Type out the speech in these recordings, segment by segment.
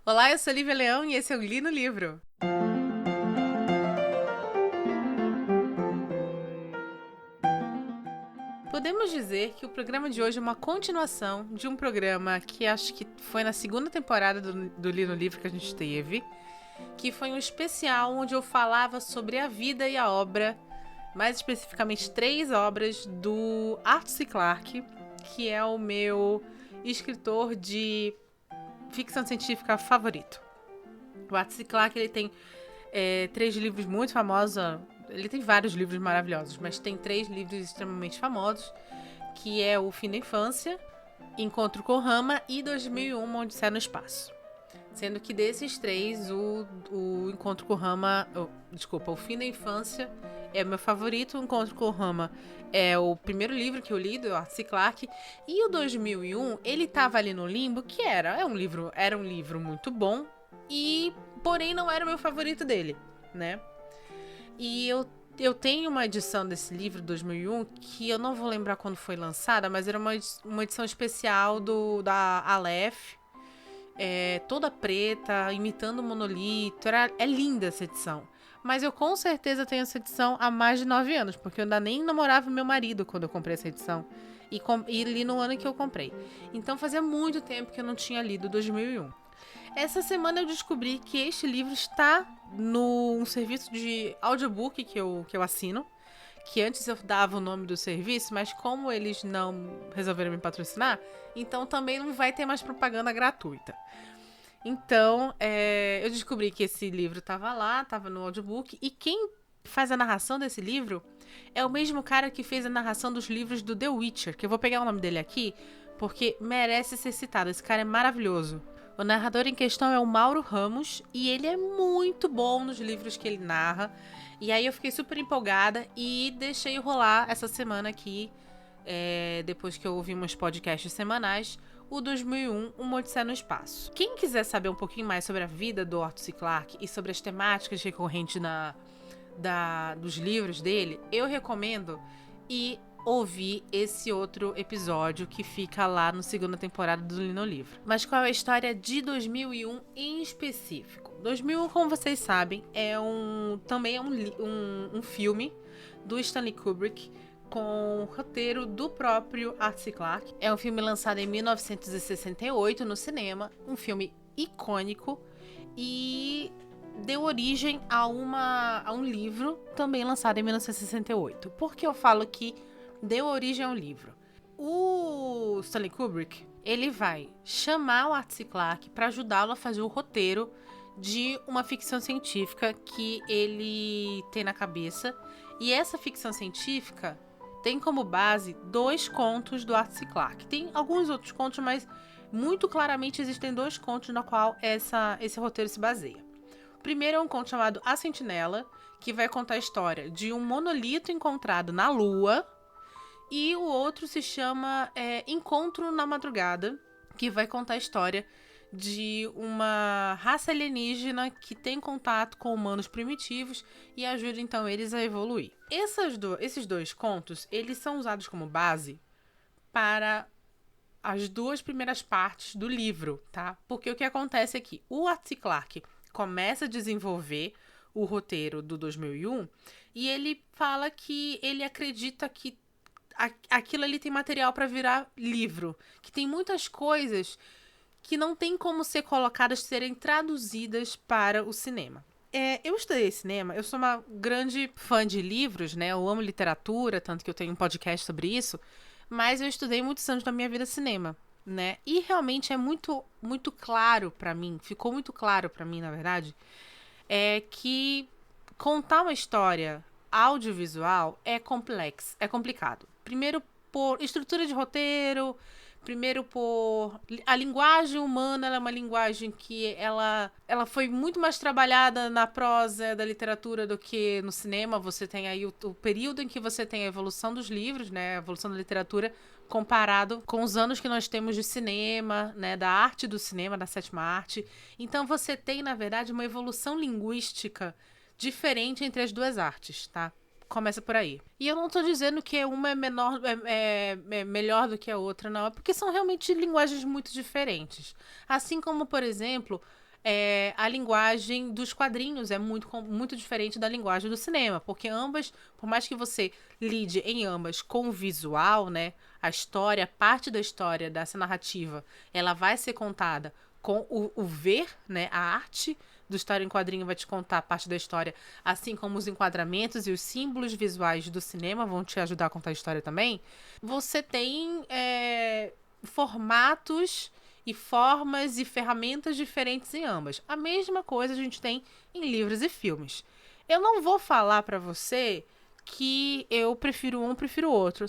Olá, eu sou Lívia Leão e esse é o Li no Livro. Podemos dizer que o programa de hoje é uma continuação de um programa que acho que foi na segunda temporada do Li no Livro que a gente teve, que foi um especial onde eu falava sobre a vida e a obra, mais especificamente 3 obras do Arthur C. Clarke, que é o meu escritor de ficção científica favorito. O Arthur C. Clarke, ele tem 3 livros muito famosos. Ele tem vários livros maravilhosos, mas tem 3 livros extremamente famosos, que é O Fim da Infância, Encontro com Rama e 2001, Uma Odisseia no Espaço. Sendo que desses 3, o Encontro com Rama... O Fim da Infância é o meu favorito. O Encontro com Rama é o primeiro livro que eu li, do Arthur C. Clarke. E o 2001, ele tava ali no limbo, que era um livro muito bom, porém não era o meu favorito dele, né? E eu tenho uma edição desse livro, 2001, que eu não vou lembrar quando foi lançada, mas era uma edição especial da Aleph, toda preta, imitando o monolito. É linda essa edição. Mas eu com certeza tenho essa edição há mais de 9 anos, porque eu ainda nem namorava meu marido quando eu comprei essa edição. E li no ano que eu comprei. Então fazia muito tempo que eu não tinha lido 2001. Essa semana eu descobri que este livro está num serviço de audiobook que eu assino, que antes eu dava o nome do serviço, mas como eles não resolveram me patrocinar, então também não vai ter mais propaganda gratuita. Então, eu descobri que esse livro estava lá, estava no audiobook, e quem faz a narração desse livro é o mesmo cara que fez a narração dos livros do The Witcher, que eu vou pegar o nome dele aqui, porque merece ser citado. Esse cara é maravilhoso. O narrador em questão é o Mauro Ramos e ele é muito bom nos livros que ele narra. E aí eu fiquei super empolgada e deixei rolar essa semana aqui, depois que eu ouvi meus podcasts semanais, o 2001, Uma Odisseia no Espaço. Quem quiser saber um pouquinho mais sobre a vida do Arthur C. Clarke e sobre as temáticas recorrentes dos livros dele, eu recomendo ouvir esse outro episódio que fica lá na segunda temporada do Li no Livro. Mas qual é a história de 2001 em específico? 2001, como vocês sabem, também é um filme do Stanley Kubrick com o roteiro do próprio Arthur C. Clarke. É um filme lançado em 1968 no cinema, um filme icônico e deu origem a um livro também lançado em 1968. Por que eu falo que deu origem ao livro? O Stanley Kubrick, ele vai chamar o Arthur C. Clarke para ajudá-lo a fazer o roteiro de uma ficção científica que ele tem na cabeça. E essa ficção científica tem como base 2 contos do Arthur C. Clarke. Tem alguns outros contos, mas muito claramente existem 2 contos na qual esse roteiro se baseia. O primeiro é um conto chamado A Sentinela, que vai contar a história de um monolito encontrado na Lua. E o outro se chama Encontro na Madrugada, que vai contar a história de uma raça alienígena que tem contato com humanos primitivos e ajuda então eles a evoluir. Esses 2 contos, eles são usados como base para as 2 primeiras partes do livro, tá? Porque o que acontece aqui? O Arthur C. Clarke começa a desenvolver o roteiro do 2001 e ele fala que ele acredita que aquilo ali tem material para virar livro, que tem muitas coisas que não tem como ser colocadas, serem traduzidas para o cinema. Eu estudei cinema, eu sou uma grande fã de livros, né? Eu amo literatura, tanto que eu tenho um podcast sobre isso, mas eu estudei muitos anos da minha vida cinema, né? E realmente é muito, muito claro para mim, ficou muito claro para mim, na verdade, que contar uma história audiovisual é complexo, é complicado. Primeiro por estrutura de roteiro, primeiro por... A linguagem humana, ela é uma linguagem que ela foi muito mais trabalhada na prosa da literatura do que no cinema. Você tem aí o período em que você tem a evolução dos livros, né? A evolução da literatura comparado com os anos que nós temos de cinema, né? Da arte do cinema, da 7ª arte. Então você tem, na verdade, uma evolução linguística diferente entre as 2 artes, tá? Começa por aí. E eu não tô dizendo que uma é melhor do que a outra, não. É porque são realmente linguagens muito diferentes. Assim como, por exemplo, a linguagem dos quadrinhos é muito diferente da linguagem do cinema, porque ambas, por mais que você lide em ambas com o visual, né, a história, parte da história dessa narrativa, ela vai ser contada com o ver, né, a arte do história em quadrinho vai te contar parte da história, assim como os enquadramentos e os símbolos visuais do cinema vão te ajudar a contar a história também. Você tem formatos e formas e ferramentas diferentes em ambas. A mesma coisa a gente tem em livros e filmes. Eu não vou falar pra você que eu prefiro um, prefiro outro.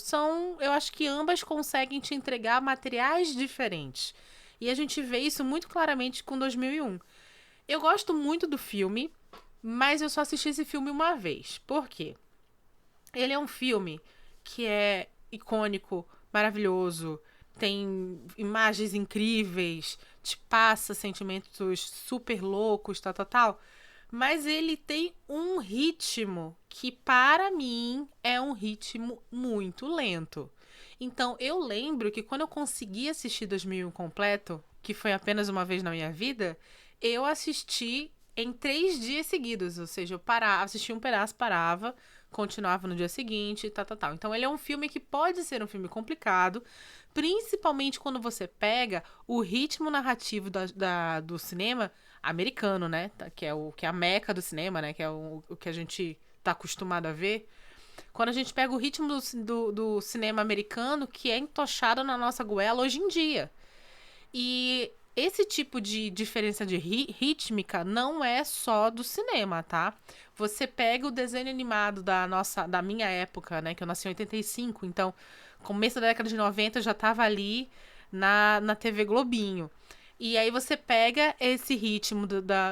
Eu acho que ambas conseguem te entregar materiais diferentes. E a gente vê isso muito claramente com 2001. Eu gosto muito do filme, mas eu só assisti esse filme uma vez. Por quê? Ele é um filme que é icônico, maravilhoso, tem imagens incríveis, te passa sentimentos super loucos, tal. Mas ele tem um ritmo que, para mim, é um ritmo muito lento. Então, eu lembro que quando eu consegui assistir 2001 completo, que foi apenas uma vez na minha vida, eu assisti em 3 dias seguidos. Ou seja, eu assistia um pedaço, parava, continuava no dia seguinte, tal. Então, ele é um filme que pode ser um filme complicado, principalmente quando você pega o ritmo narrativo do cinema americano, né? Que é a meca do cinema, né? Que é o que a gente tá acostumado a ver. Quando a gente pega o ritmo do cinema americano, que é entochado na nossa goela hoje em dia. E esse tipo de diferença de rítmica não é só do cinema, tá? Você pega o desenho animado da minha época, né? Que eu nasci em 85, então, começo da década de 90 já tava ali na TV Globinho. E aí você pega esse ritmo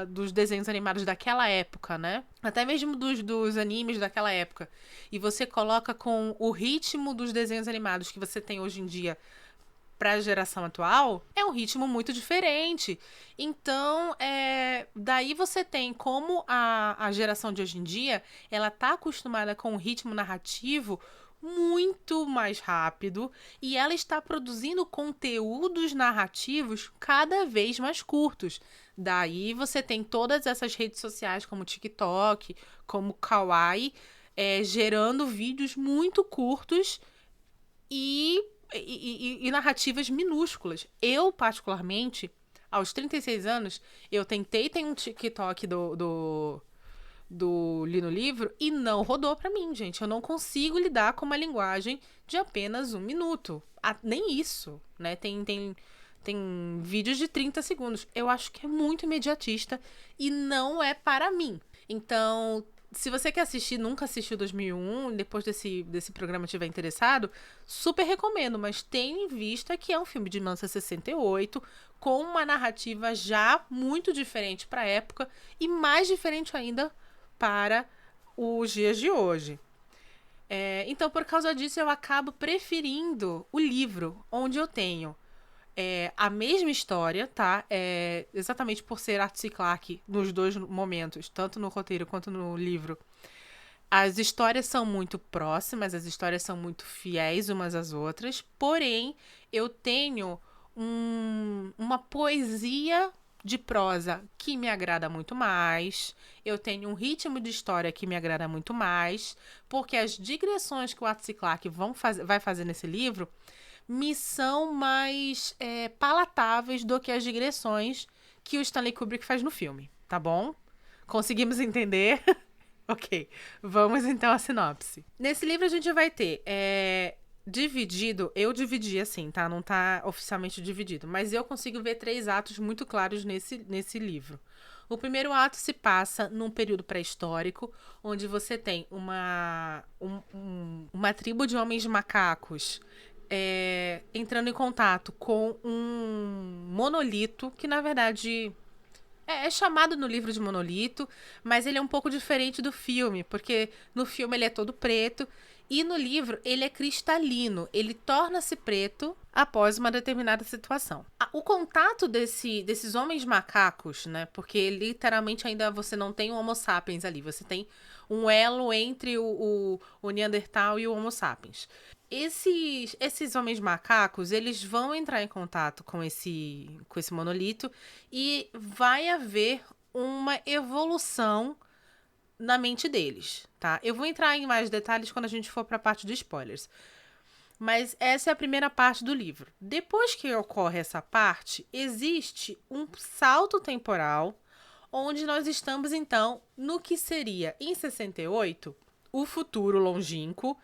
dos desenhos animados daquela época, né? Até mesmo dos animes daquela época. E você coloca com o ritmo dos desenhos animados que você tem hoje em dia para a geração atual, é um ritmo muito diferente. Então, daí você tem como a geração de hoje em dia, ela tá acostumada com um ritmo narrativo muito mais rápido e ela está produzindo conteúdos narrativos cada vez mais curtos. Daí você tem todas essas redes sociais como TikTok, como Kawaii, gerando vídeos muito curtos e narrativas minúsculas. Eu, particularmente, aos 36 anos, eu tentei ter um TikTok do Li no Livro e não rodou pra mim, gente. Eu não consigo lidar com uma linguagem de apenas 1 minuto. Nem isso, né? Tem vídeos de 30 segundos. Eu acho que é muito imediatista e não é para mim. Então, se você quer assistir, nunca assistiu 2001, depois desse programa estiver interessado, super recomendo, mas tenha em vista que é um filme de 1968, com uma narrativa já muito diferente para a época e mais diferente ainda para os dias de hoje. Então, por causa disso, eu acabo preferindo o livro, onde eu tenho a mesma história, tá? Exatamente por ser Arthur C. Clarke nos dois momentos, tanto no roteiro quanto no livro. As histórias são muito próximas, as histórias são muito fiéis umas às outras, porém, eu tenho uma poesia de prosa que me agrada muito mais, eu tenho um ritmo de história que me agrada muito mais, porque as digressões que o Arthur C. Clarke vai fazer nesse livro me são mais palatáveis do que as digressões que o Stanley Kubrick faz no filme, tá bom? Conseguimos entender? Ok, vamos então à sinopse. Nesse livro a gente vai ter dividido, eu dividi assim, tá? Não tá oficialmente dividido, mas eu consigo ver 3 atos muito claros nesse livro. O primeiro ato se passa num período pré-histórico, onde você tem uma tribo de homens macacos entrando em contato com um monolito, que na verdade é chamado no livro de monolito, mas ele é um pouco diferente do filme, porque no filme ele é todo preto E no livro, ele é cristalino, ele torna-se preto após uma determinada situação. O contato desses homens macacos, né? Porque literalmente ainda você não tem o Homo sapiens ali, você tem um elo entre o Neandertal e o Homo sapiens. Esses homens macacos, eles vão entrar em contato com esse monolito e vai haver uma evolução na mente deles, tá? Eu vou entrar em mais detalhes quando a gente for para a parte dos spoilers. Mas essa é a primeira parte do livro. Depois que ocorre essa parte, existe um salto temporal onde nós estamos, então, no que seria, em 68, o futuro longínquo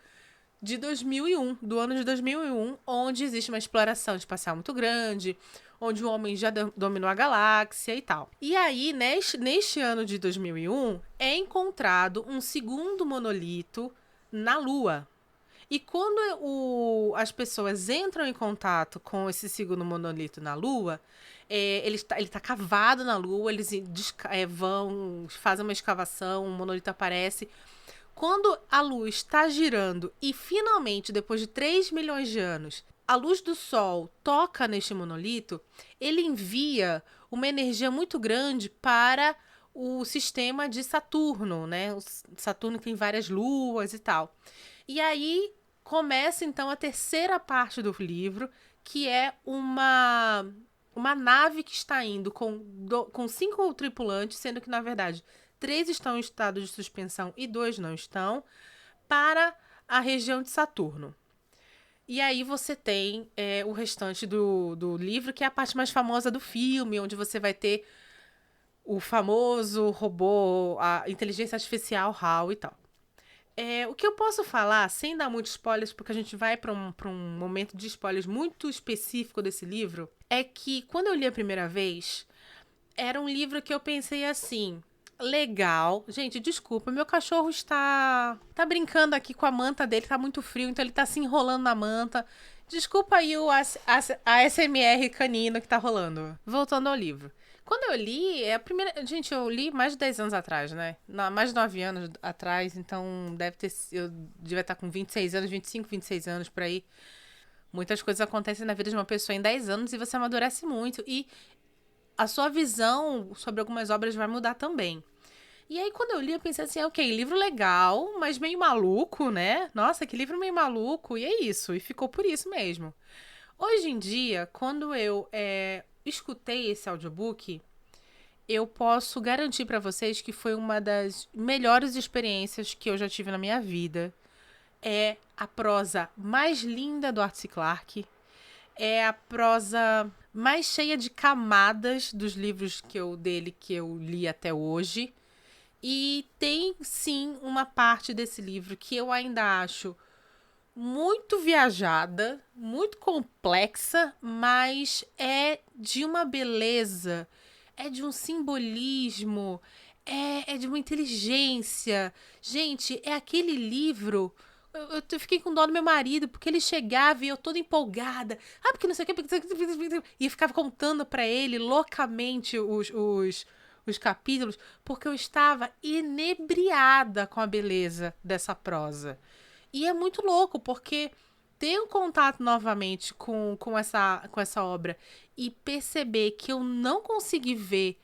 de 2001, do ano de 2001, onde existe uma exploração espacial muito grande, onde o homem já dominou a galáxia e tal. E aí, neste ano de 2001, é encontrado um segundo monolito na Lua. E quando as pessoas entram em contato com esse segundo monolito na Lua, ele tá cavado na Lua, eles vão, fazem uma escavação, um monolito aparece. Quando a Lua está girando e finalmente, depois de 3 milhões de anos, a luz do Sol toca neste monolito, ele envia uma energia muito grande para o sistema de Saturno, né? O Saturno tem várias luas e tal. E aí começa, então, a terceira parte do livro, que é uma nave que está indo com 5 tripulantes, sendo que, na verdade, 3 estão em estado de suspensão e 2 não estão, para a região de Saturno. E aí você tem o restante do livro, que é a parte mais famosa do filme, onde você vai ter o famoso robô, a inteligência artificial HAL e tal. O que eu posso falar, sem dar muitos spoilers, porque a gente vai para um momento de spoilers muito específico desse livro, é que quando eu li a primeira vez, era um livro que eu pensei assim, legal. Gente, desculpa, meu cachorro está brincando aqui com a manta dele, tá muito frio, então ele tá se enrolando na manta. Desculpa aí a ASMR canino que tá rolando. Voltando ao livro. Quando eu li, Gente, eu li mais de 10 anos atrás, né? Mais de 9 anos atrás, então eu devia estar com 26 anos, 25, 26 anos por aí. Muitas coisas acontecem na vida de uma pessoa em 10 anos e você amadurece muito. E a sua visão sobre algumas obras vai mudar também. E aí, quando eu li, eu pensei assim, ok, livro legal, mas meio maluco, né? Nossa, que livro meio maluco. E é isso, e ficou por isso mesmo. Hoje em dia, quando eu escutei esse audiobook, eu posso garantir para vocês que foi uma das melhores experiências que eu já tive na minha vida. É a prosa mais linda do Arthur C. Clarke. É a prosa mais cheia de camadas dos livros que eu li até hoje. E tem, sim, uma parte desse livro que eu ainda acho muito viajada, muito complexa, mas é de uma beleza, é de um simbolismo, é de uma inteligência. Gente, é aquele livro. Eu fiquei com dó do meu marido, porque ele chegava e eu toda empolgada. Porque não sei o que. E eu ficava contando pra ele loucamente os capítulos, porque eu estava inebriada com a beleza dessa prosa. E é muito louco, porque ter um contato novamente com essa obra e perceber que eu não consegui ver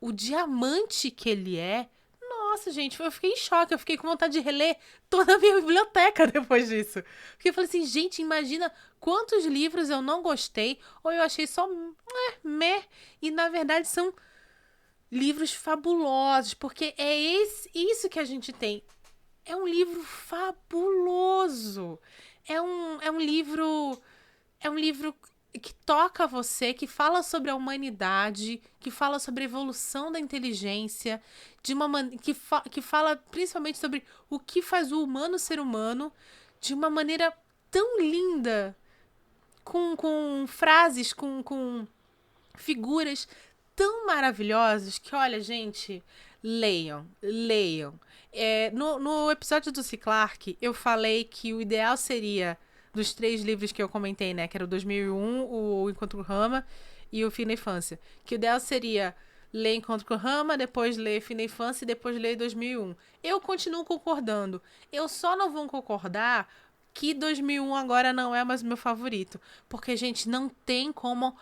o diamante que ele é. Nossa, gente, eu fiquei em choque. Eu fiquei com vontade de reler toda a minha biblioteca depois disso. Porque eu falei assim, gente, imagina quantos livros eu não gostei ou eu achei só meh. E na verdade são livros fabulosos, porque é isso que a gente tem. É um livro fabuloso. É um livro que toca você, que fala sobre a humanidade, que fala sobre a evolução da inteligência, que fala principalmente sobre o que faz o humano ser humano, de uma maneira tão linda, com frases, com figuras tão maravilhosas que, olha, gente, leiam. No episódio do C. Clarke, eu falei que o ideal seria, dos 3 livros que eu comentei, né, que era o 2001, o Encontro Rama e o Fim da Infância, que o ideal seria lê Encontro com Rama, depois lê Fim da Infância e depois lê 2001. Eu continuo concordando. Eu só não vou concordar que 2001 agora não é mais o meu favorito. Porque, gente, não tem como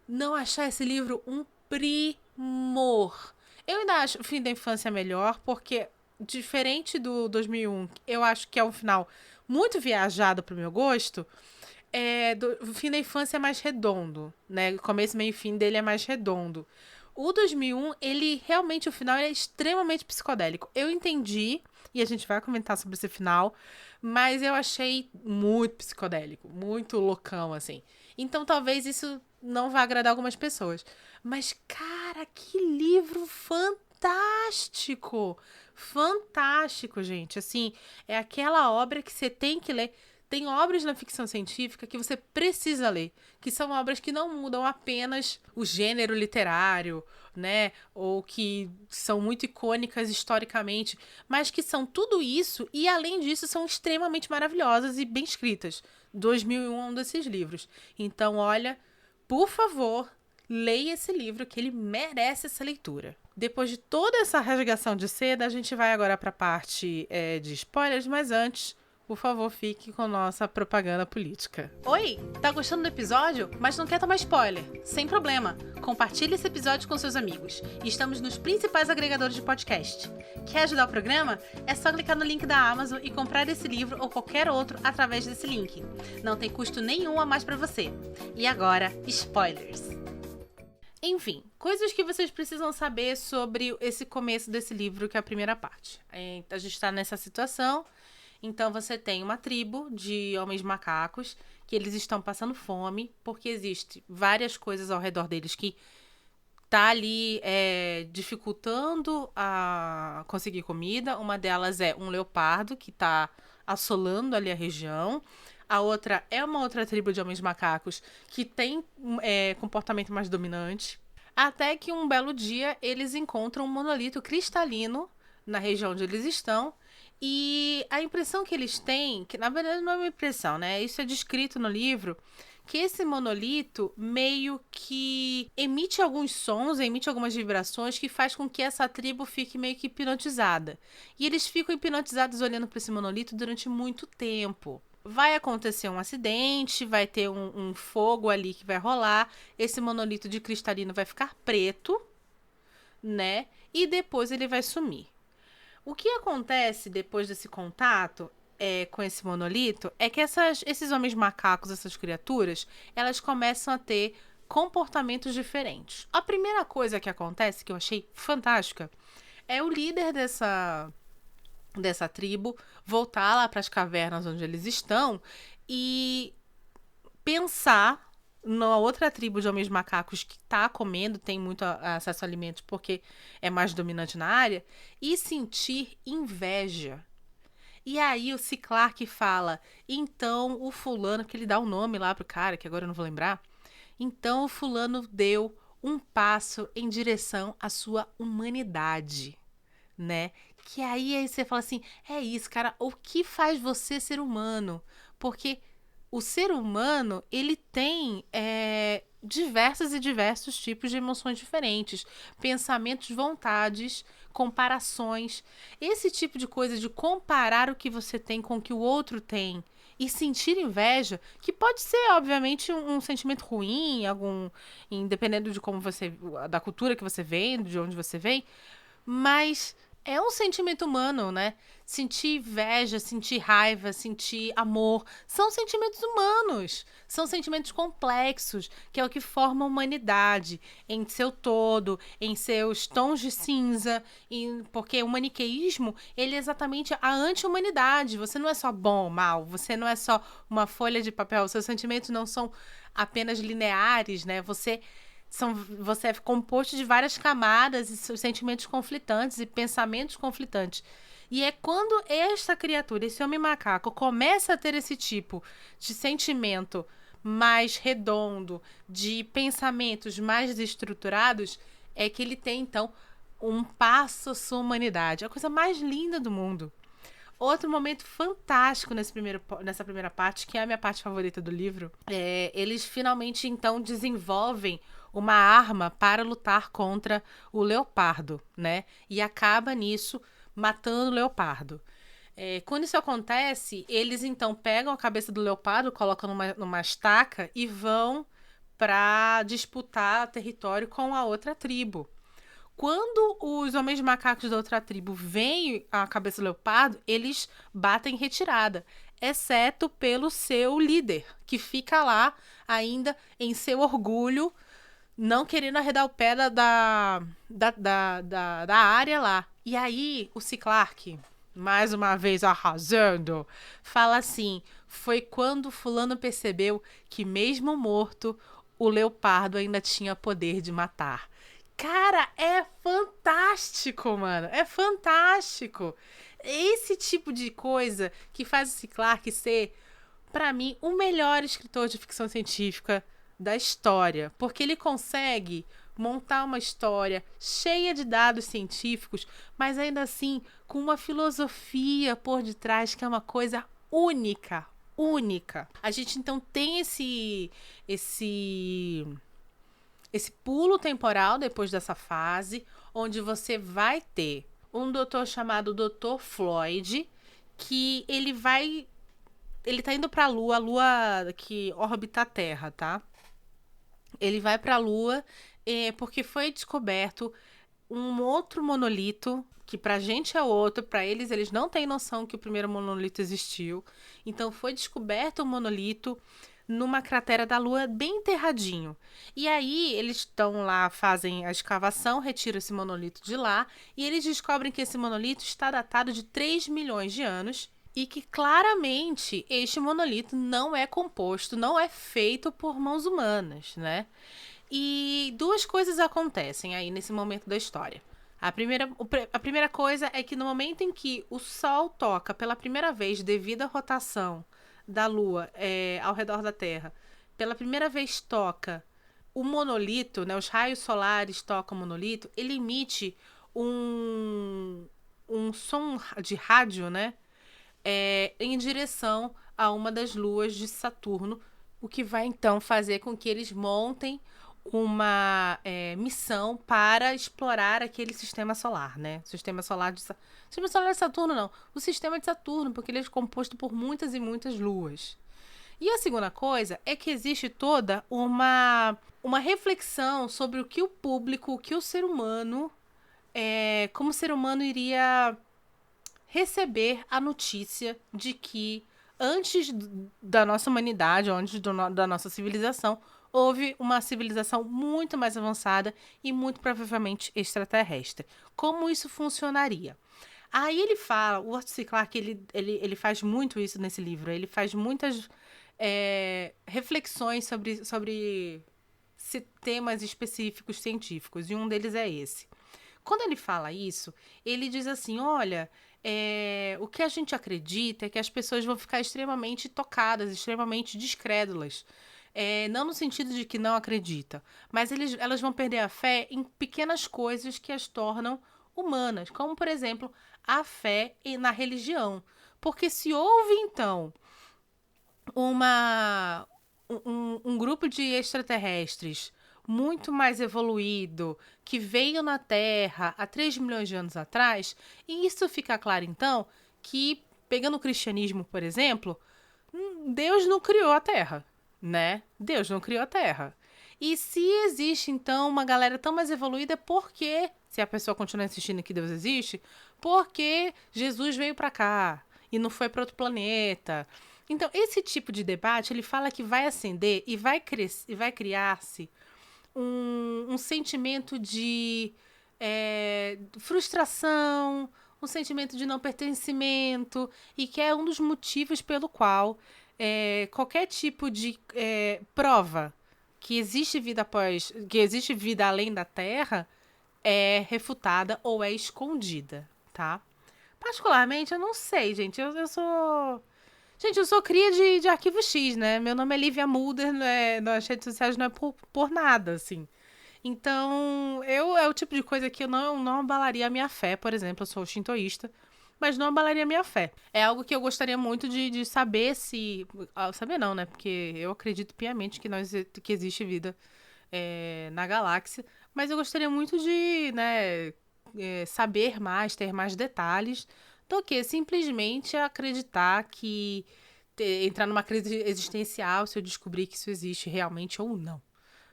não achar esse livro um primor. Eu ainda acho o Fim da Infância melhor, porque, diferente do 2001, eu acho que é um final muito viajado pro meu gosto. O Fim da Infância é mais redondo, né? O começo, meio e fim dele é mais redondo. O 2001, ele realmente, o final é extremamente psicodélico. Eu entendi, e a gente vai comentar sobre esse final, mas eu achei muito psicodélico, muito loucão, assim. Então talvez isso não vá agradar algumas pessoas. Mas, cara, que livro fantástico! Fantástico, gente. Assim, é aquela obra que você tem que ler. Tem obras na ficção científica que você precisa ler, que são obras que não mudam apenas o gênero literário, né? Ou que são muito icônicas historicamente, mas que são tudo isso e, além disso, são extremamente maravilhosas e bem escritas. 2001 é um desses livros. Então, olha, por favor, leia esse livro, que ele merece essa leitura. Depois de toda essa rasgação de seda, a gente vai agora para a parte de spoilers, mas antes, por favor, fique com nossa propaganda política. Oi, tá gostando do episódio, mas não quer tomar spoiler? Sem problema, compartilhe esse episódio com seus amigos. Estamos nos principais agregadores de podcast. Quer ajudar o programa? É só clicar no link da Amazon e comprar esse livro ou qualquer outro através desse link. Não tem custo nenhum a mais para você. E agora, spoilers. Enfim, coisas que vocês precisam saber sobre esse começo desse livro, que é a primeira parte. A gente está nessa situação. Então, você tem uma tribo de homens macacos que eles estão passando fome, porque existe várias coisas ao redor deles que tá ali dificultando a conseguir comida. Uma delas é um leopardo que tá assolando ali a região. A outra é uma outra tribo de homens macacos que tem comportamento mais dominante. Até que um belo dia eles encontram um monolito cristalino na região onde eles estão. E a impressão que eles têm, que na verdade não é uma impressão, né? Isso é descrito no livro, que esse monolito meio que emite alguns sons, emite algumas vibrações que faz com que essa tribo fique meio que hipnotizada. E eles ficam hipnotizados olhando para esse monolito durante muito tempo. Vai acontecer um acidente, vai ter um fogo ali que vai rolar, esse monolito de cristalino vai ficar preto, né? E depois ele vai sumir. O que acontece depois desse contato com esse monolito é que esses homens macacos, essas criaturas, elas começam a ter comportamentos diferentes. A primeira coisa que acontece, que eu achei fantástica, é o líder dessa tribo voltar lá para as cavernas onde eles estão e pensar na outra tribo de homens macacos que tá comendo, tem muito acesso a alimentos porque é mais dominante na área, e sentir inveja. E aí o C. Clarke fala, então o fulano, que ele dá um nome lá pro cara, que agora eu não vou lembrar, então o fulano deu um passo em direção à sua humanidade, né? Que aí você fala assim, é isso, cara, o que faz você ser humano? Porque o ser humano, ele tem diversos e diversos tipos de emoções diferentes, pensamentos, vontades, comparações. Esse tipo de coisa de comparar o que você tem com o que o outro tem e sentir inveja, que pode ser, obviamente, um sentimento ruim, independendo de como da cultura que você vem, de onde você vem, mas é um sentimento humano, né? Sentir inveja, sentir raiva, sentir amor, são sentimentos humanos, são sentimentos complexos, que é o que forma a humanidade em seu todo, em seus tons de cinza, porque o maniqueísmo, ele é exatamente a anti-humanidade. Você não é só bom ou mal, você não é só uma folha de papel, seus sentimentos não são apenas lineares, né? Você é composto de várias camadas e sentimentos conflitantes e pensamentos conflitantes. E é quando esta criatura, esse homem macaco, começa a ter esse tipo de sentimento mais redondo, de pensamentos mais estruturados, é que ele tem, então, um passo à sua humanidade. A coisa mais linda do mundo. Outro momento fantástico nessa primeira parte, que é a minha parte favorita do livro, eles finalmente, então, desenvolvem uma arma para lutar contra o leopardo, né? E acaba nisso matando o leopardo. Quando isso acontece, eles então pegam a cabeça do leopardo, colocam numa estaca e vão para disputar território com a outra tribo. Quando os homens macacos da outra tribo veem a cabeça do leopardo, eles batem em retirada, exceto pelo seu líder, que fica lá ainda em seu orgulho, não querendo arredar o pé da área lá. E aí, o Ciclarque, mais uma vez arrasando, fala assim: foi quando fulano percebeu que mesmo morto, o leopardo ainda tinha poder de matar. Cara, é fantástico, mano. É fantástico. Esse tipo de coisa que faz o C. Clarke ser, pra mim, o melhor escritor de ficção científica da história. Porque ele consegue montar uma história cheia de dados científicos, mas ainda assim com uma filosofia por detrás que é uma coisa única. Única. A gente então tem esse pulo temporal depois dessa fase, onde você vai ter um doutor chamado Dr. Floyd, que ele tá indo pra Lua, a Lua que orbita a Terra, tá? Ele vai pra Lua porque foi descoberto um outro monolito, que pra gente é outro, pra eles não têm noção que o primeiro monolito existiu. Então foi descoberto um monolito numa cratera da Lua bem enterradinho. E aí eles estão lá, fazem a escavação, retiram esse monolito de lá e eles descobrem que esse monolito está datado de 3 milhões de anos e que claramente este monolito não é composto, não é feito por mãos humanas, né? E duas coisas acontecem aí nesse momento da história. A primeira coisa é que no momento em que o Sol toca pela primeira vez, devido à rotação da Lua ao redor da Terra, pela primeira vez toca o monolito, né, os raios solares tocam o monolito, ele emite um som de rádio, né, em direção a uma das luas de Saturno, o que vai então fazer com que eles montem uma missão para explorar aquele sistema solar, né? Sistema solar de Saturno, não. O sistema de Saturno, porque ele é composto por muitas e muitas luas. E a segunda coisa é que existe toda uma reflexão sobre o que o público, o que o ser humano, como o ser humano iria receber a notícia de que antes da nossa humanidade, antes da nossa civilização, houve uma civilização muito mais avançada e muito provavelmente extraterrestre. Como isso funcionaria? Aí ele fala, o Arthur C. Clarke, ele faz muito isso nesse livro, ele faz muitas reflexões sobre temas específicos científicos, e um deles é esse. Quando ele fala isso, ele diz assim, olha, o que a gente acredita é que as pessoas vão ficar extremamente tocadas, extremamente descrédulas. Não no sentido de que não acredita, mas elas vão perder a fé em pequenas coisas que as tornam humanas, como, por exemplo, a fé na religião. Porque se houve, então, um grupo de extraterrestres muito mais evoluído, que veio na Terra há 3 milhões de anos atrás, e isso fica claro, então, que, pegando o cristianismo, por exemplo, Deus não criou a Terra, né? Deus não criou a Terra. E se existe, então, uma galera tão mais evoluída, por que, se a pessoa continuar insistindo que Deus existe, por que Jesus veio pra cá e não foi para outro planeta? Então, esse tipo de debate, ele fala que vai acender e vai criar-se um sentimento de frustração, um sentimento de não pertencimento, e que é um dos motivos pelo qual qualquer tipo de prova que existe vida além da Terra é refutada ou é escondida, tá? Particularmente, eu não sei, gente. Eu sou... Gente, eu sou cria de Arquivo X, né? Meu nome é Lívia Mulder, nas redes sociais não é por nada, assim. Então, é o tipo de coisa que eu não abalaria a minha fé, por exemplo. Eu sou shintoísta, mas não abalaria a minha fé. É algo que eu gostaria muito de saber se... Saber não, né? Porque eu acredito piamente que existe vida na galáxia, mas eu gostaria muito de, né, saber mais, ter mais detalhes, do que simplesmente acreditar que entrar numa crise existencial se eu descobrir que isso existe realmente ou não.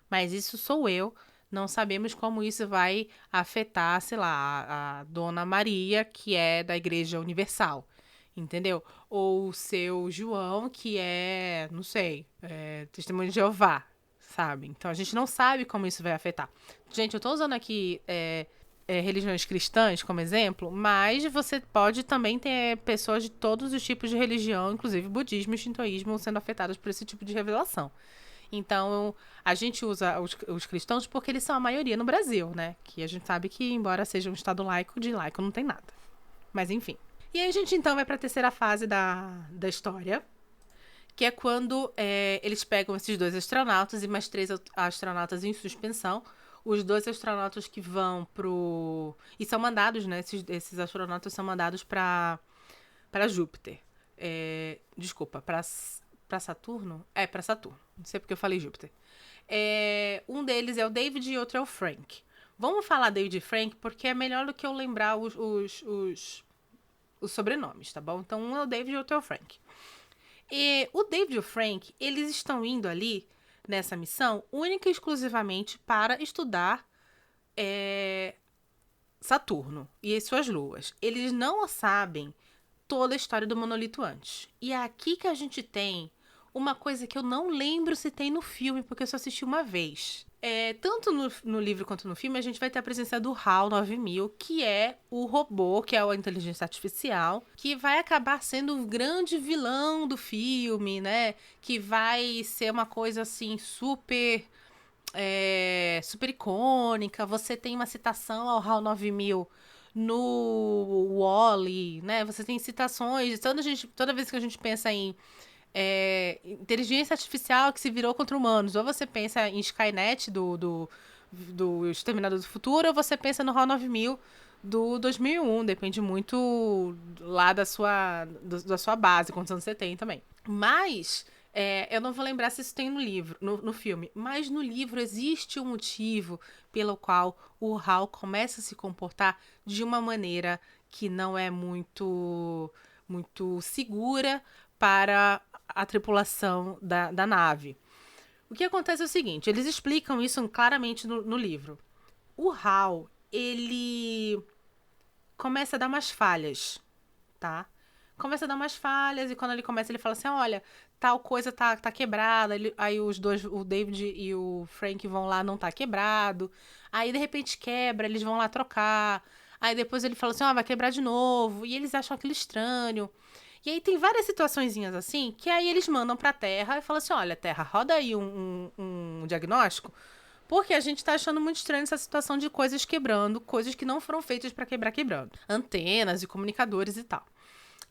Mas isso sou eu. Não sabemos como isso vai afetar, sei lá, a Dona Maria, que é da Igreja Universal. Entendeu? Ou o seu João, que é, não sei, Testemunho de Jeová, sabe? Então a gente não sabe como isso vai afetar. Gente, eu tô usando aqui religiões cristãs como exemplo, mas você pode também ter pessoas de todos os tipos de religião, inclusive budismo e shintoísmo, sendo afetadas por esse tipo de revelação. Então, a gente usa os cristãos porque eles são a maioria no Brasil, né? Que a gente sabe que, embora seja um estado laico, de laico não tem nada. Mas, enfim. E aí a gente, então, vai para a terceira fase da história, que é quando eles pegam esses 2 astronautas e mais 3 astronautas em suspensão. Os 2 astronautas que vão pro... E são mandados, né? Esses astronautas são mandados para Júpiter. Desculpa, para Saturno? Para Saturno. Não sei porque eu falei Júpiter. Um deles é o David e outro é o Frank. Vamos falar David e Frank porque é melhor do que eu lembrar os sobrenomes, tá bom? Então, um é o David e outro é o Frank. E o David e o Frank, eles estão indo ali nessa missão única e exclusivamente para estudar Saturno e as suas luas. Eles não sabem toda a história do monolito antes. E é aqui que a gente tem uma coisa que eu não lembro se tem no filme, porque eu só assisti uma vez. Tanto no livro quanto no filme, a gente vai ter a presença do HAL 9000, que é o robô, que é a inteligência artificial, que vai acabar sendo o grande vilão do filme, né? Que vai ser uma coisa, assim, super icônica. Você tem uma citação ao HAL 9000 no Wall-E, né? Você tem citações. Toda vez que a gente pensa em inteligência artificial que se virou contra humanos, ou você pensa em Skynet do Exterminador do Futuro, ou você pensa no HAL 9000 do 2001, depende muito lá da sua base, quantos anos você tem também. Mas eu não vou lembrar se isso tem no livro, no filme, mas no livro existe um motivo pelo qual o HAL começa a se comportar de uma maneira que não é muito segura para a tripulação da nave. O que acontece é o seguinte, eles explicam isso claramente no livro. O HAL, ele começa a dar umas falhas, tá? Começa a dar umas falhas e quando ele começa, ele fala assim, olha, tal coisa tá quebrada. Aí os dois, o David e o Frank vão lá, não tá quebrado. Aí, de repente, quebra, eles vão lá trocar. Aí depois ele fala assim, vai quebrar de novo. E eles acham aquilo estranho. E aí tem várias situaçõezinhas assim, que aí eles mandam pra Terra e falam assim, olha, Terra, roda aí um diagnóstico, porque a gente tá achando muito estranho essa situação de coisas quebrando, coisas que não foram feitas pra quebrar quebrando. Antenas e comunicadores e tal.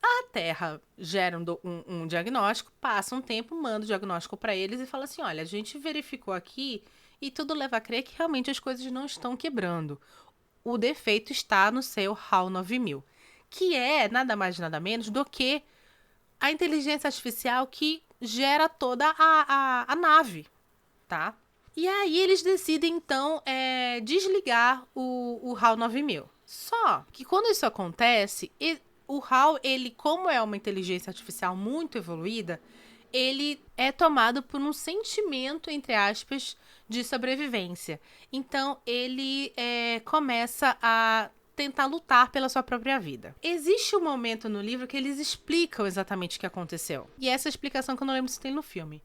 A Terra gera um diagnóstico, passa um tempo, manda o diagnóstico pra eles e fala assim, olha, a gente verificou aqui e tudo leva a crer que realmente as coisas não estão quebrando. O defeito está no seu HAL 9000. Que é nada mais nada menos do que a inteligência artificial que gera toda a nave, tá? E aí eles decidem, então, desligar o HAL 9000. Só que quando isso acontece, o HAL, ele, como é uma inteligência artificial muito evoluída, ele é tomado por um sentimento, entre aspas, de sobrevivência. Então, ele começa a tentar lutar pela sua própria vida. Existe um momento no livro que eles explicam exatamente o que aconteceu. E essa explicação que eu não lembro se tem no filme.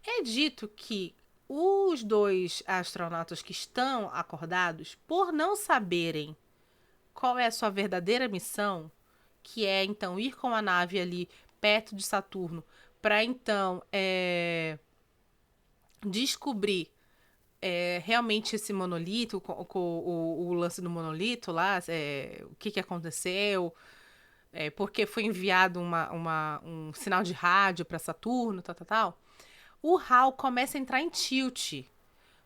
É dito que os 2 astronautas que estão acordados, por não saberem qual é a sua verdadeira missão, que é, então, ir com a nave ali perto de Saturno, para, então, descobrir realmente esse monolito, o lance do monolito lá, o que aconteceu, porque foi enviado um sinal de rádio para Saturno, tal. O HAL começa a entrar em tilt,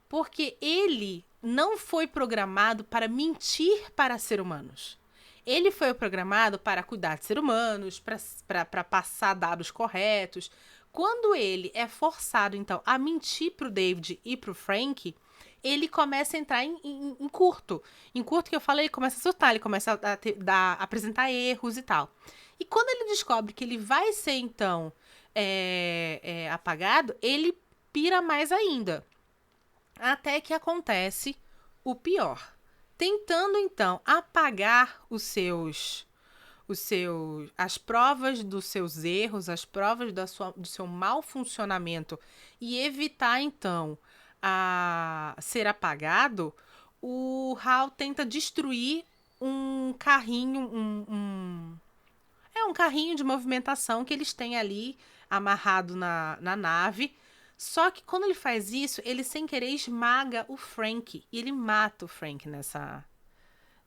porque ele não foi programado para mentir para seres humanos. Ele foi programado para cuidar de seres humanos, para passar dados corretos. Quando ele é forçado, então, a mentir pro David e pro Frank, ele começa a entrar em curto. Em curto que eu falei, ele começa a surtar, ele começa a apresentar erros e tal. E quando ele descobre que ele vai ser, então, apagado, ele pira mais ainda. Até que acontece o pior. Tentando, então, apagar as provas dos seus erros, as provas do seu mau funcionamento e evitar, então, a ser apagado, o Hal tenta destruir um carrinho, um carrinho de movimentação que eles têm ali amarrado na nave. Só que quando ele faz isso, ele sem querer esmaga o Frank. E ele mata o Frank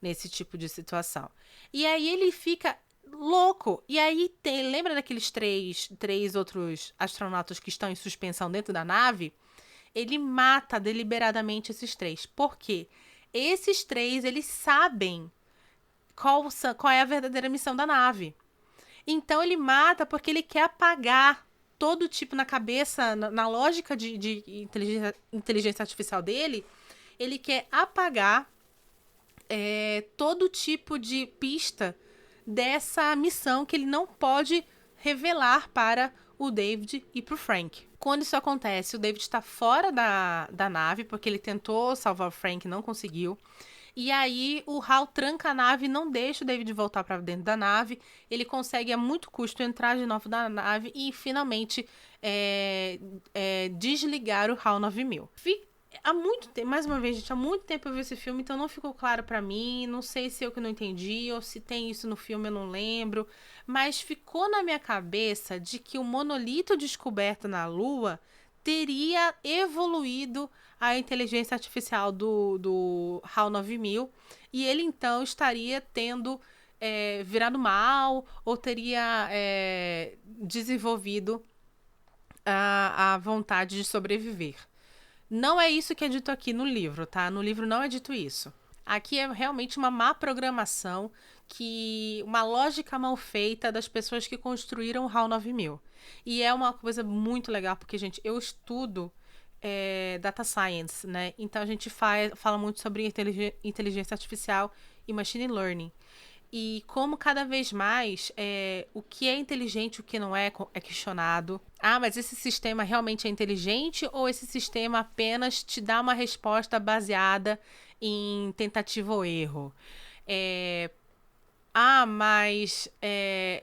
nesse tipo de situação. E aí ele fica louco. E aí lembra daqueles três outros astronautas que estão em suspensão dentro da nave? Ele mata deliberadamente esses três. Por quê? Esses três, eles sabem qual é a verdadeira missão da nave. Então ele mata porque ele quer apagar todo tipo na cabeça, na lógica de inteligência artificial dele, ele quer apagar todo tipo de pista dessa missão que ele não pode revelar para o David e para o Frank. Quando isso acontece, o David está fora da nave, porque ele tentou salvar o Frank e não conseguiu. E aí o Hal tranca a nave e não deixa o David voltar para dentro da nave. Ele consegue a muito custo entrar de novo na nave e finalmente desligar o HAL 9000. Há muito tempo, mais uma vez, gente, há muito tempo eu vi esse filme, então não ficou claro pra mim. Não sei se eu que não entendi ou se tem isso no filme, eu não lembro. Mas ficou na minha cabeça de que o monolito descoberto na Lua teria evoluído a inteligência artificial do HAL 9000 e ele então estaria tendo virado mal ou teria desenvolvido a vontade de sobreviver. Não é isso que é dito aqui no livro, tá? No livro não é dito isso. Aqui é realmente uma má programação, uma lógica mal feita das pessoas que construíram o HAL 9000. E é uma coisa muito legal, porque, gente, eu estudo data science, né? Então a gente fala muito sobre inteligência artificial e machine learning. E como cada vez mais o que é inteligente e o que não é questionado. Ah, mas esse sistema realmente é inteligente ou esse sistema apenas te dá uma resposta baseada em tentativa ou erro? Mas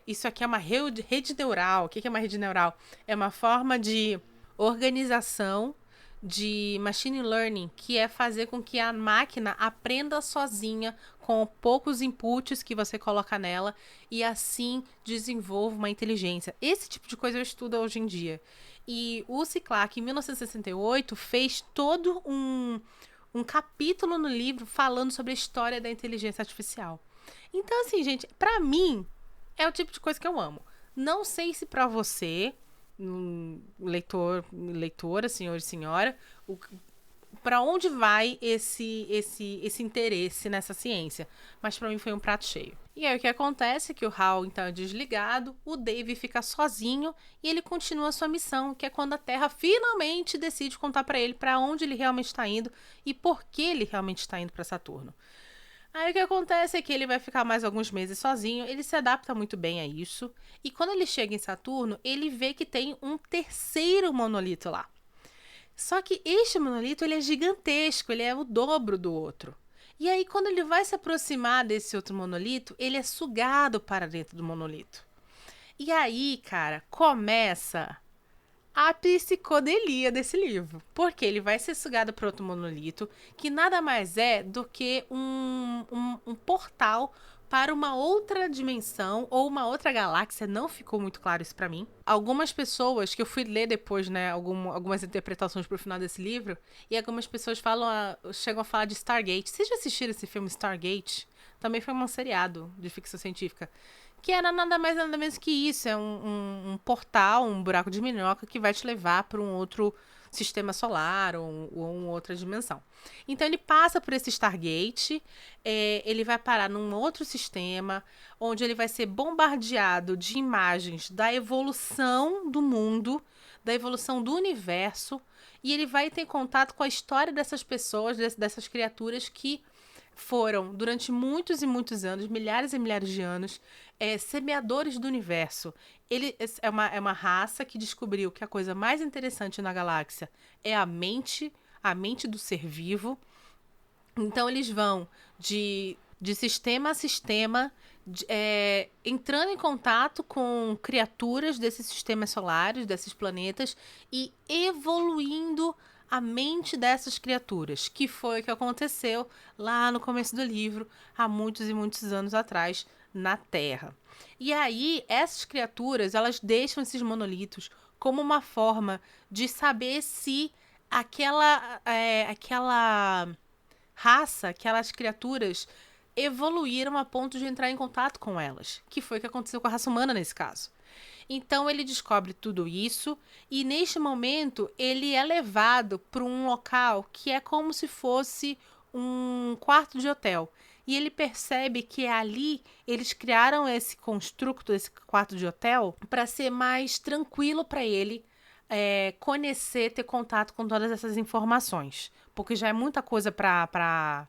isso aqui é uma rede neural. O que é uma rede neural? É uma forma de organização de machine learning, que é fazer com que a máquina aprenda sozinha com poucos inputs que você coloca nela e assim desenvolva uma inteligência. Esse tipo de coisa eu estudo hoje em dia. E o Ciclac, em 1968, fez todo um capítulo no livro falando sobre a história da inteligência artificial. Então, assim, gente, pra mim, é o tipo de coisa que eu amo. Não sei se pra você, leitora, senhor e senhora, para onde vai esse interesse nessa ciência? Mas para mim foi um prato cheio. E aí o que acontece é que o HAL então é desligado, o Dave fica sozinho e ele continua a sua missão, que é quando a Terra finalmente decide contar para ele para onde ele realmente está indo e por que ele realmente está indo para Saturno. Aí o que acontece é que ele vai ficar mais alguns meses sozinho, ele se adapta muito bem a isso, e quando ele chega em Saturno, ele vê que tem um terceiro monolito lá. Só que este monolito ele é gigantesco, ele é o dobro do outro. E aí quando ele vai se aproximar desse outro monolito, ele é sugado para dentro do monolito. E aí, cara, começa a psicodelia desse livro. Porque ele vai ser sugado para outro monolito, que nada mais é do que um portal para uma outra dimensão ou uma outra galáxia. Não ficou muito claro isso para mim. Algumas pessoas, que eu fui ler depois, né, algumas interpretações pro final desse livro, e algumas pessoas chegam a falar de Stargate. Vocês já assistiram esse filme Stargate? Também foi um seriado de ficção científica. Que era nada mais nada menos que isso. É um portal, um buraco de minhoca que vai te levar para um outro sistema solar ou uma outra dimensão. Então ele passa por esse Stargate, ele vai parar num outro sistema, onde ele vai ser bombardeado de imagens da evolução do mundo, da evolução do universo E ele vai ter contato com a história dessas pessoas, dessas criaturas que foram, durante muitos e muitos anos, milhares e milhares de anos, semeadores do universo. Ele é uma raça que descobriu que a coisa mais interessante na galáxia é a mente do ser vivo. Então, eles vão de sistema a sistema, entrando em contato com criaturas desses sistemas solares, desses planetas, e evoluindo a mente dessas criaturas, que foi o que aconteceu lá no começo do livro, há muitos e muitos anos atrás, na Terra. E aí, essas criaturas, elas deixam esses monolitos como uma forma de saber se aquela raça, aquelas criaturas evoluíram a ponto de entrar em contato com elas, que foi o que aconteceu com a raça humana nesse caso. Então ele descobre tudo isso e neste momento ele é levado para um local que é como se fosse um quarto de hotel. E ele percebe que ali eles criaram esse construto, esse quarto de hotel, para ser mais tranquilo para ele conhecer, ter contato com todas essas informações. Porque já é muita coisa para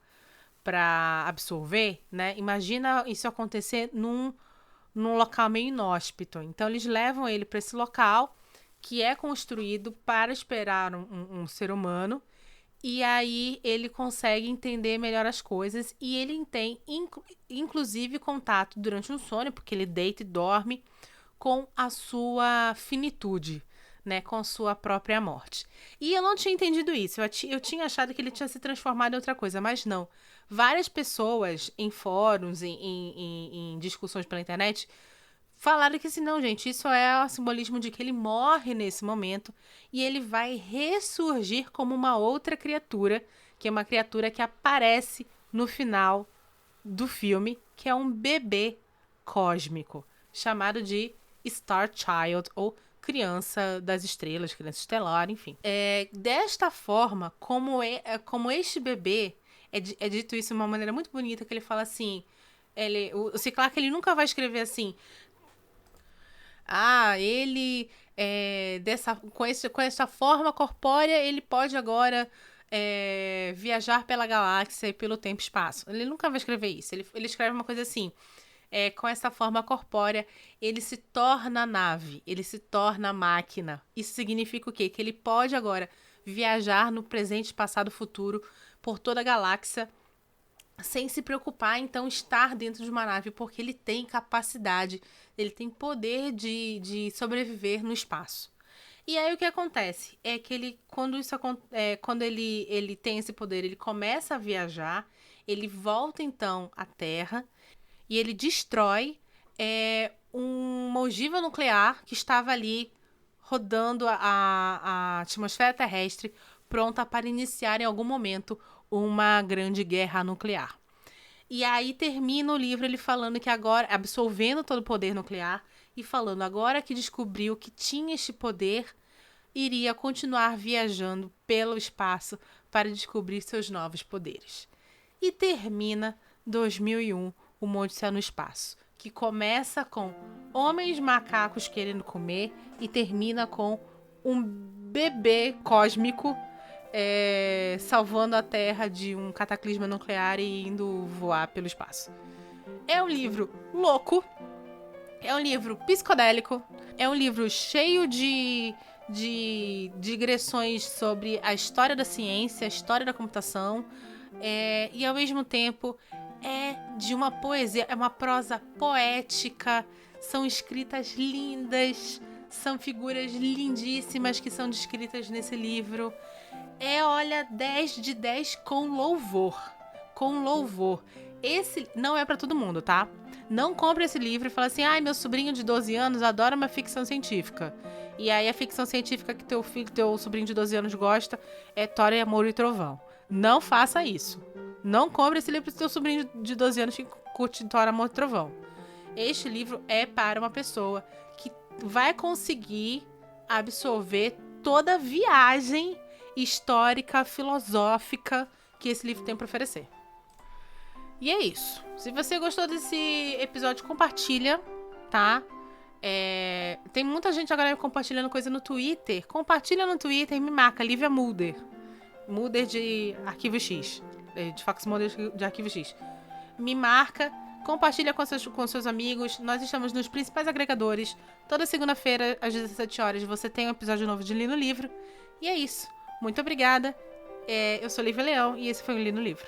absorver, né? Imagina isso acontecer num local meio inóspito. Então, eles levam ele para esse local que é construído para esperar um ser humano. E aí ele consegue entender melhor as coisas. E ele tem, inclusive, contato durante um sonho, porque ele deita e dorme com a sua finitude, né, com a sua própria morte. E eu não tinha entendido isso. Eu tinha achado que ele tinha se transformado em outra coisa, mas não. Várias pessoas em fóruns, em discussões pela internet, falaram que assim, não, gente, isso é o simbolismo de que ele morre nesse momento e ele vai ressurgir como uma outra criatura, que é uma criatura que aparece no final do filme, que é um bebê cósmico, chamado de Star Child, ou criança das estrelas, criança estelar, enfim. Desta forma, como este bebê, é dito isso de uma maneira muito bonita, que ele fala assim, o Ciclac, ele nunca vai escrever assim, ele, com essa forma corpórea, ele pode agora viajar pela galáxia e pelo tempo e espaço. Ele nunca vai escrever isso. Ele escreve uma coisa assim, com essa forma corpórea, ele se torna nave, ele se torna máquina. Isso significa o quê? Que ele pode agora viajar no presente, passado, futuro, por toda a galáxia, sem se preocupar, então, estar dentro de uma nave, porque ele tem capacidade, ele tem poder de sobreviver no espaço. E aí o que acontece? É que ele, quando ele tem esse poder, ele começa a viajar, ele volta então à Terra e ele destrói uma ogiva nuclear que estava ali rodando a atmosfera terrestre, pronta para iniciar em algum momento uma grande guerra nuclear. E aí termina o livro ele falando que agora, absolvendo todo o poder nuclear, e falando agora que descobriu que tinha este poder, iria continuar viajando pelo espaço para descobrir seus novos poderes. E termina 2001, Uma Odisseia no Espaço, que começa com homens macacos querendo comer e termina com um bebê cósmico salvando a Terra de um cataclisma nuclear e indo voar pelo espaço. É um livro louco, é um livro psicodélico, é um livro cheio de digressões sobre a história da ciência, a história da computação, e ao mesmo tempo é de uma poesia, é uma prosa poética, são escritas lindas, são figuras lindíssimas que são descritas nesse livro. Olha, 10 de 10 com louvor. Com louvor. Esse não é pra todo mundo, tá? Não compre esse livro e fala assim, meu sobrinho de 12 anos adora uma ficção científica. E aí a ficção científica que teu sobrinho de 12 anos gosta é Thor, Amor e Trovão. Não faça isso. Não compre esse livro pro teu sobrinho de 12 anos que curte Thor, Amor e Trovão. Este livro é para uma pessoa que vai conseguir absorver toda a viagem histórica, filosófica que esse livro tem para oferecer. E é isso. Se você gostou desse episódio, compartilha, tá? Tem muita gente agora compartilhando coisa no Twitter. Compartilha no Twitter e me marca, Lívia Mulder. Mulder de Arquivo X. De Fax Mulder de Arquivo X. Me marca, compartilha com seus amigos. Nós estamos nos principais agregadores. Toda segunda-feira, às 17 horas, você tem um episódio novo de Li no Livro. E é isso. Muito obrigada. Eu sou Lívia Leão e esse foi o Li no Livro.